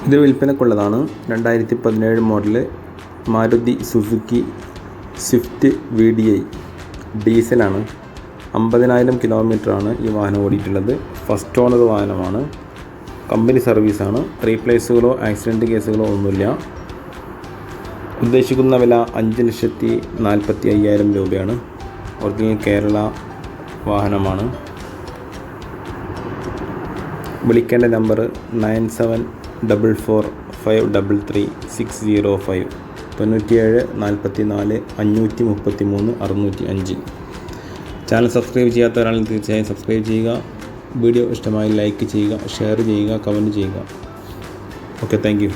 ഇത് വിൽപ്പനക്കുള്ളതാണ്. 2017 model Maruti Suzuki Swift VDi ഡീസലാണ്. 50,000 കിലോമീറ്ററാണ് ഈ വാഹനം ഓടിയിട്ടുള്ളത്. ഫസ്റ്റ് ഓണർ വാഹനമാണ്. കമ്പനി സർവീസാണ്. റീപ്ലേസുകളോ ആക്സിഡൻറ്റ് കേസുകളോ ഒന്നുമില്ല. ഉദ്ദേശിക്കുന്ന വില 5,45,000 രൂപയാണ്. ഒറിജിനൽ കേരള വാഹനമാണ്. വിളിക്കേണ്ട നമ്പർ 9744533605 97 44 533 605. ചാനൽ സബ്സ്ക്രൈബ് ചെയ്യാത്തവരാണെങ്കിൽ തീർച്ചയായും സബ്സ്ക്രൈബ് ചെയ്യുക. വീഡിയോ ഇഷ്ടമായി ലൈക്ക് ചെയ്യുക, ഷെയർ ചെയ്യുക, കമൻറ്റ് ചെയ്യുക. Okay, thank you.